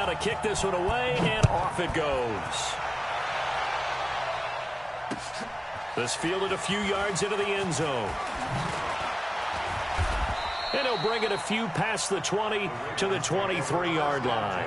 to kick this one away, and off it goes. This fielded a few yards into the end zone. And he'll bring it a few past the 20 to the 23-yard line.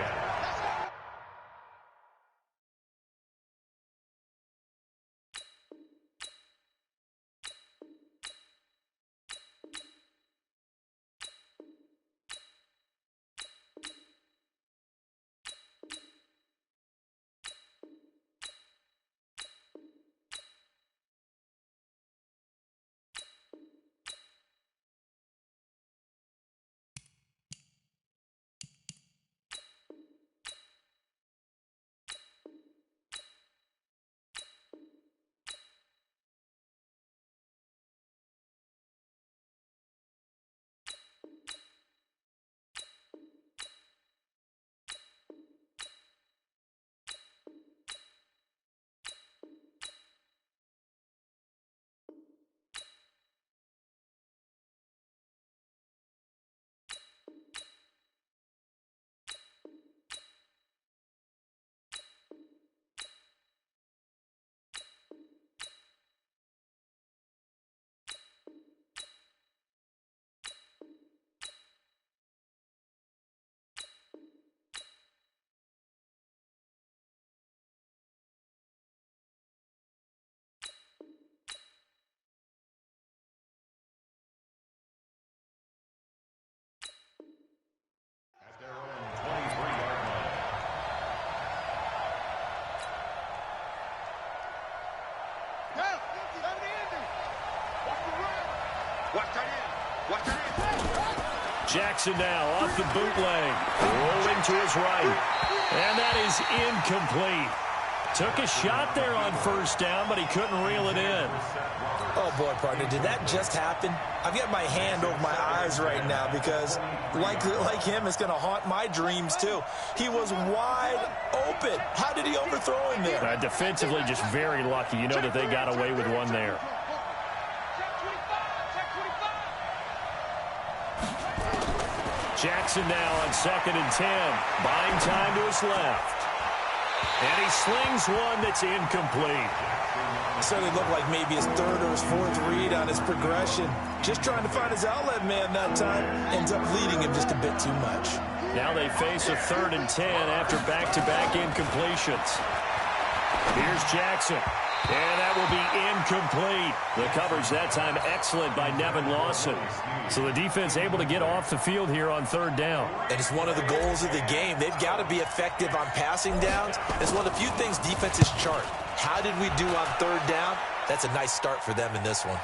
Jackson now off the bootleg, rolling to his right, and that is incomplete. Took a shot there on first down, but he couldn't reel it in. Oh, boy, partner, did that just happen? I've got my hand over my eyes right now because, like him, it's going to haunt my dreams, too. He was wide open. How did he overthrow him there? Defensively, just very lucky. You know that they got away with one there. Jackson now on 2nd and 10. Buying time to his left. And he slings one that's incomplete. It certainly looked like maybe his third or his fourth read on his progression. Just trying to find his outlet man that time. Ends up leading him just a bit too much. Now they face a 3rd and 10 after back-to-back incompletions. Here's Jackson. And that will be incomplete. The coverage that time excellent by Nevin Lawson. So the defense able to get off the field here on 3rd down. And it's one of the goals of the game. They've got to be effective on passing downs. It's one of the few things defenses chart. How did we do on 3rd down? That's a nice start for them in this one.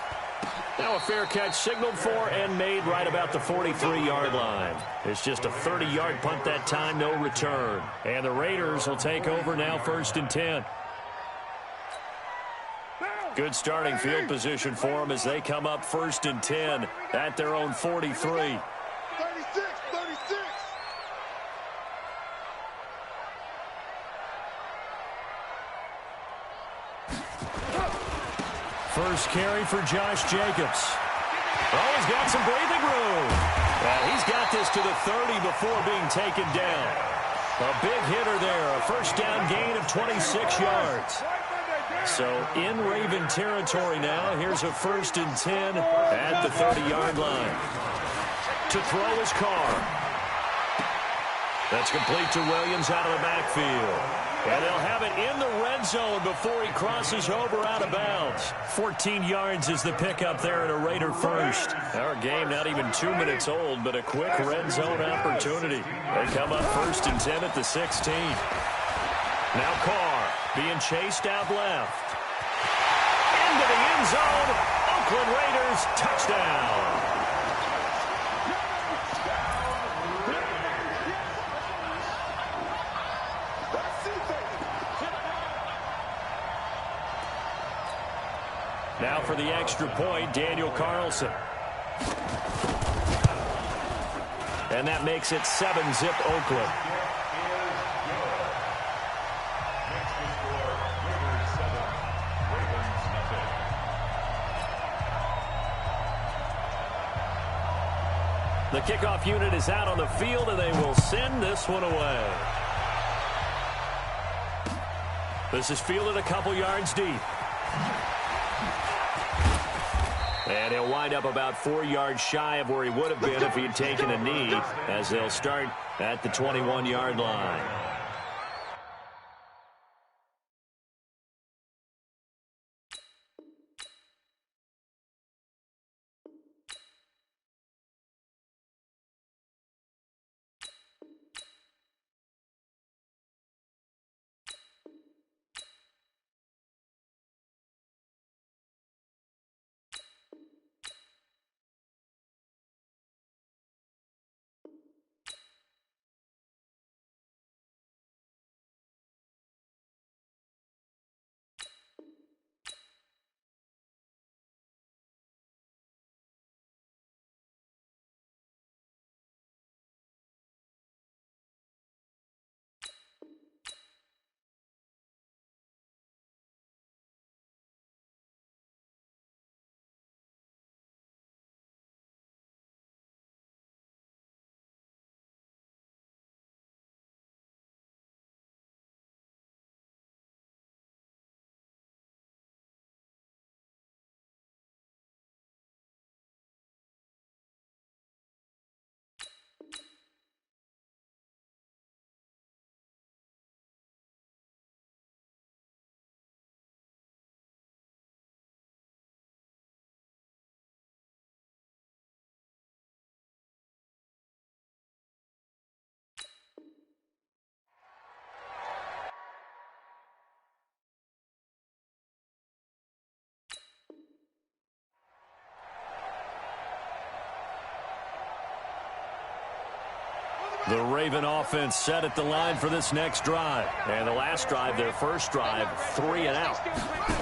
Now a fair catch signaled for and made right about the 43-yard line. It's just a 30-yard punt that time, no return. And the Raiders will take over now 1st and 10. Good starting field position for them as they come up 1st and 10 at their own 43. 36. First carry for Josh Jacobs. Oh, he's got some breathing room. He's got this to the 30 before being taken down. A big hitter there, a first down gain of 26 yards. So in Raven territory now, here's a 1st and 10 at the 30-yard line. To throw his car. That's complete to Williams out of the backfield. And they'll have it in the red zone before he crosses over out of bounds. 14 yards is the pickup there at a Raider first. Our game not even 2 minutes old, but a quick red zone opportunity. They come up 1st and 10 at the 16. Now Carr being chased out left. Into the end zone. Oakland Raiders touchdown. Now for the extra point, Daniel Carlson. And that makes it 7-zip Oakland. The kickoff unit is out on the field, and they will send this one away. This is fielded a couple yards deep. And he'll wind up about 4 yards shy of where he would have been if he had taken a knee, as they'll start at the 21-yard line. The Raven offense set at the line for this next drive. And the last drive, their first drive, 3 and out.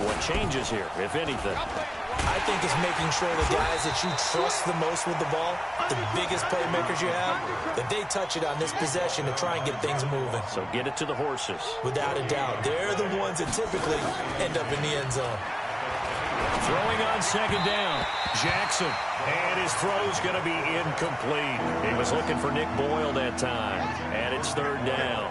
What changes here, if anything? I think it's making sure the guys that you trust the most with the ball, the biggest playmakers you have, that they touch it on this possession to try and get things moving. So get it to the horses. Without a doubt. They're the ones that typically end up in the end zone. Throwing on second down, Jackson. And his throw's going to be incomplete. He was looking for Nick Boyle that time. And it's third down.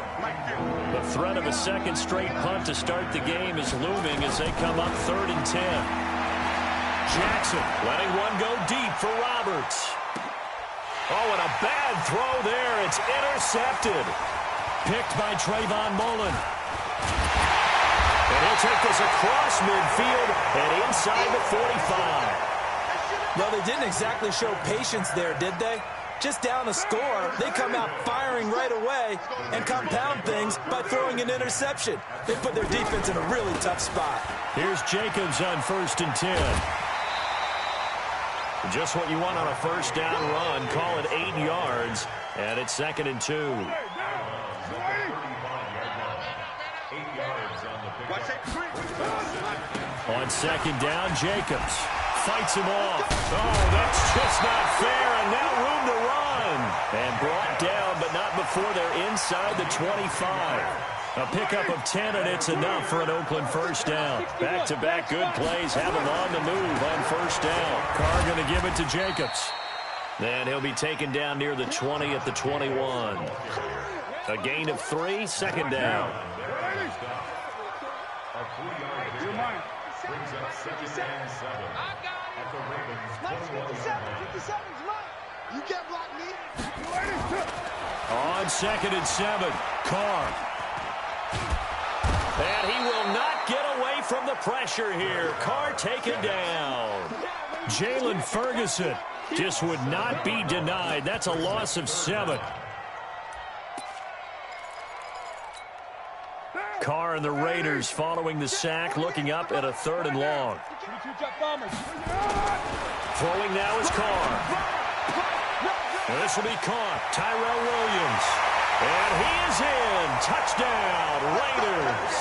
The threat of a second straight punt to start the game is looming as they come up 3rd and 10. Jackson letting one go deep for Roberts. Oh, and a bad throw there. It's intercepted. Picked by Trayvon Mullen. And he'll take this across midfield and inside the 45. Well, they didn't exactly show patience there, did they? Just down a score, they come out firing right away and compound things by throwing an interception. They put their defense in a really tough spot. Here's Jacobs on 1st and 10. Just what you want on a first down run. Call it 8 yards, and it's 2nd and 2. On second down, Jacobs fights him off. Oh, that's just not fair, and now room to run. And brought down, but not before they're inside the 25. A pickup of 10, and it's enough for an Oakland first down. Back-to-back good plays have him on the move on first down. Carr going to give it to Jacobs. Then he'll be taken down near the 20 at the 21. A gain of 3, 2nd down. Brings up 2nd and 7 at the Ravens. 57's mine. You can't block me. On 2nd and 7, Carr. And he will not get away from the pressure here. Carr taken down. Jalen Ferguson just would not be denied. That's a loss of 7. Carr and the Raiders following the sack, looking up at a 3rd and long. Throwing now is Carr. And this will be caught. Tyrell Williams. And he is in. Touchdown, Raiders.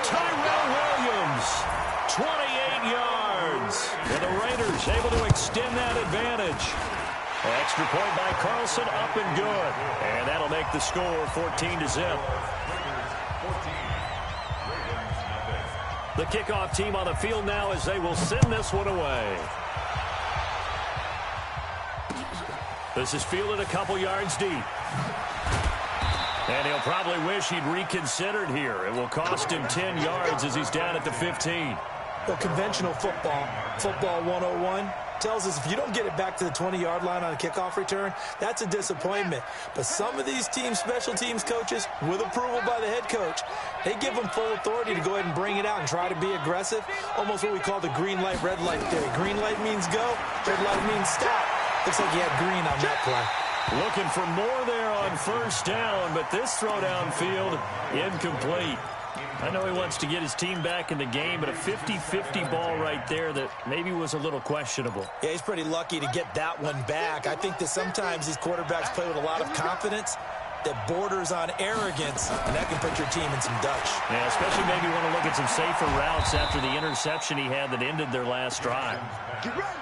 Tyrell Williams, 28 yards. And the Raiders able to extend that advantage. Extra point by Carlson, up and good. And that'll make the score 14-0. The kickoff team on the field now as they will send this one away. This is fielded a couple yards deep. And he'll probably wish he'd reconsidered here. It will cost him 10 yards as he's down at the 15. Well, conventional football 101, tells us if you don't get it back to the 20-yard line on a kickoff return, that's a disappointment. But some of these special teams coaches, with approval by the head coach, they give them full authority to go ahead and bring it out and try to be aggressive. Almost what we call the green light, red light theory. Green light means go, red light means stop. Looks like he had green on that play. Looking for more there on first down, but this throw downfield incomplete. I know he wants to get his team back in the game, but a 50-50 ball right there that maybe was a little questionable. Yeah, he's pretty lucky to get that one back. I think that sometimes these quarterbacks play with a lot of confidence that borders on arrogance, and that can put your team in some Dutch. Yeah, especially maybe want to look at some safer routes after the interception he had that ended their last drive.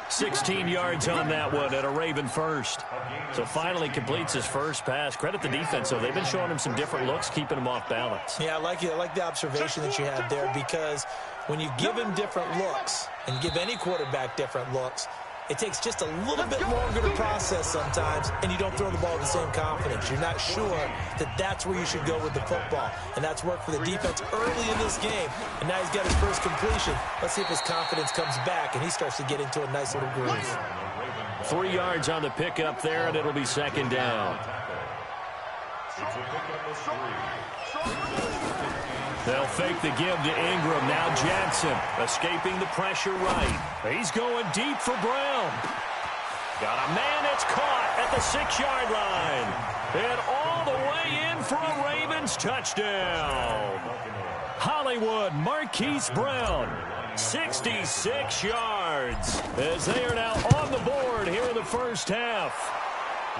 16 yards on that one at a Raven first. So finally completes his first pass. Credit the defense, though. They've been showing him some different looks, keeping him off balance. Yeah, I like it. I like the observation that you had there, because when you give him different looks and give any quarterback different looks, it takes just a little bit longer to process sometimes, and you don't throw the ball with the same confidence. You're not sure that that's where you should go with the football, and that's worked for the defense early in this game, and now he's got his first completion. Let's see if his confidence comes back, and he starts to get into a nice little groove. 3 yards on the pickup there, and it'll be second down. They'll fake the give to Ingram. Now Jackson escaping the pressure right. He's going deep for Brown. Got a man that's caught at the 6-yard line. And all the way in for a Ravens touchdown. Hollywood Marquise Brown, 66 yards, as they are now on the board here in the first half.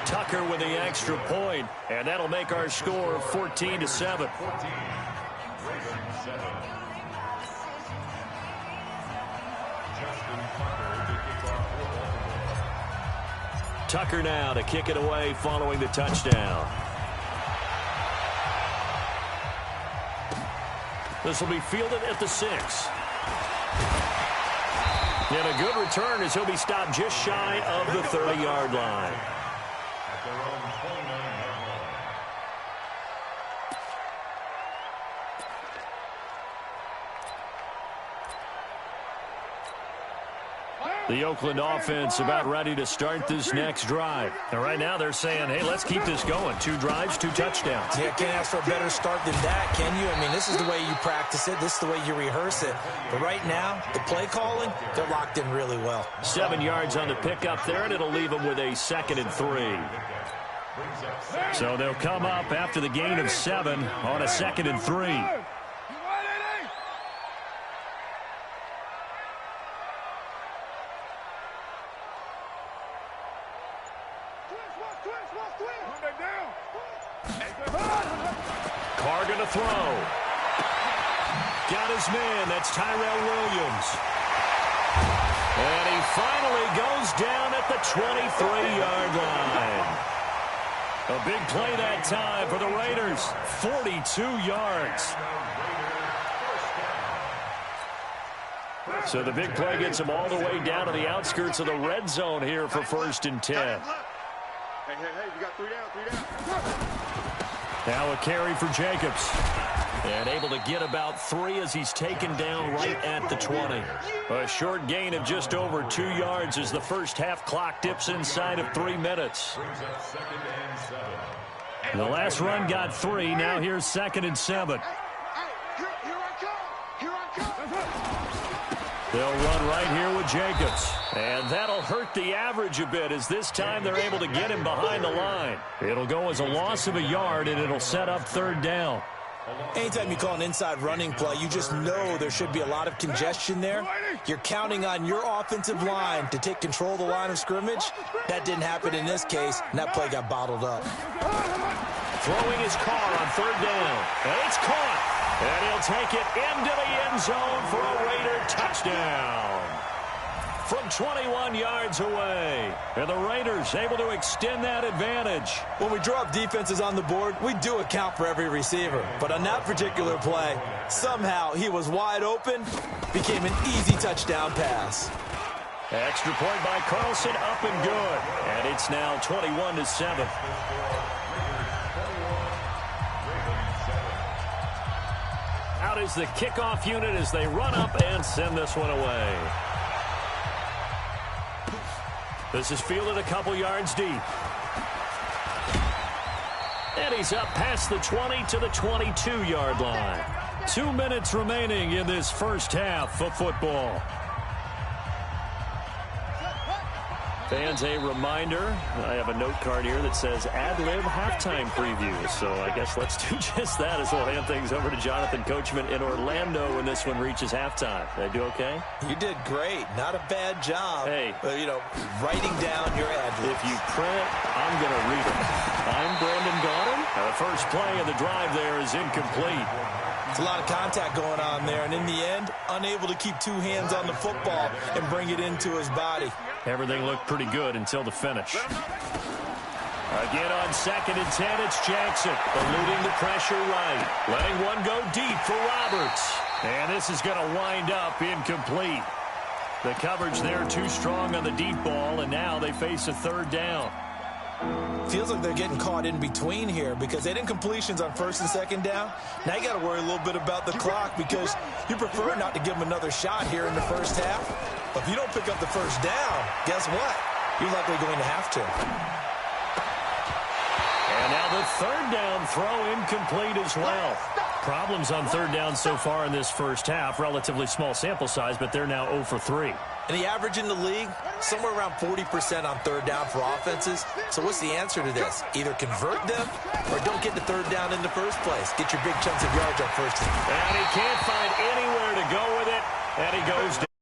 Tucker with the extra point, and that'll make our score 14-7. Tucker now to kick it away following the touchdown. This will be fielded at the 6. And a good return as he'll be stopped just shy of the 30-yard line. The Oakland offense about ready to start this next drive. And right now they're saying, hey, let's keep this going. 2 drives, 2 touchdowns. Yeah, can't ask for a better start than that, can you? I mean, this is the way you practice it. This is the way you rehearse it. But right now, the play calling, they're locked in really well. 7 yards on the pickup there, and it'll leave them with a 2nd and 3. So they'll come up after the gain of 7 on a 2nd and 3. Carr going to throw. Got his man. That's Tyrell Williams. And he finally goes down at the 23-yard line. A big play that time for the Raiders. 42 yards. So the big play gets him all the way down to the outskirts of the red zone here for 1st and 10. Hey, you got 3 down. Now a carry for Jacobs. And able to get about 3 as he's taken down right at the 20. A short gain of just over 2 yards as the first half clock dips inside of 3 minutes. The last run got 3. Now here's 2nd and 7. They'll run right here with Jacobs. And that'll hurt the average a bit as this time they're able to get him behind the line. It'll go as a loss of a yard, and it'll set up 3rd down. Anytime you call an inside running play, you just know there should be a lot of congestion there. You're counting on your offensive line to take control of the line of scrimmage. That didn't happen in this case, and that play got bottled up. Throwing his Carr on 3rd down. And it's caught. And he'll take it into the end zone for a Raider touchdown. From 21 yards away. And the Raiders able to extend that advantage. When we draw up defenses on the board, we do account for every receiver. But on that particular play, somehow he was wide open, became an easy touchdown pass. Extra point by Carlson, up and good. And it's now 21-7. out as the kickoff unit as they run up and send this one away. This is fielded a couple yards deep. And he's up past the 20 to the 22-yard line. 2 minutes remaining in this first half of football. Fans, a reminder, I have a note card here that says ad-lib halftime preview. So I guess let's do just that as we'll hand things over to Jonathan Coachman in Orlando when this one reaches halftime. Did I do okay? You did great. Not a bad job. Hey. But, writing down your ad-libs. If you print it, I'm going to read it. I'm Brandon Gaudin. The first play of the drive there is incomplete. It's a lot of contact going on there, and in the end, unable to keep two hands on the football and bring it into his body. Everything looked pretty good until the finish. Again on 2nd and 10, it's Jackson, eluding the pressure right. Letting one go deep for Roberts. And this is going to wind up incomplete. The coverage there too strong on the deep ball, and now they face a 3rd down. Feels like they're getting caught in between here because they didn't completions on 1st and 2nd down. Now you got to worry a little bit about the clock because you prefer not to give them another shot here in the first half. But if you don't pick up the 1st down, guess what? You're likely going to have to. And now the 3rd down throw incomplete as well. Problems on 3rd down so far in this first half. Relatively small sample size, but they're now 0 for 3. And the average in the league, somewhere around 40% on 3rd down for offenses. So what's the answer to this? Either convert them or don't get the 3rd down in the first place. Get your big chunks of yards on 1st. And he can't find anywhere to go with it. And he goes down.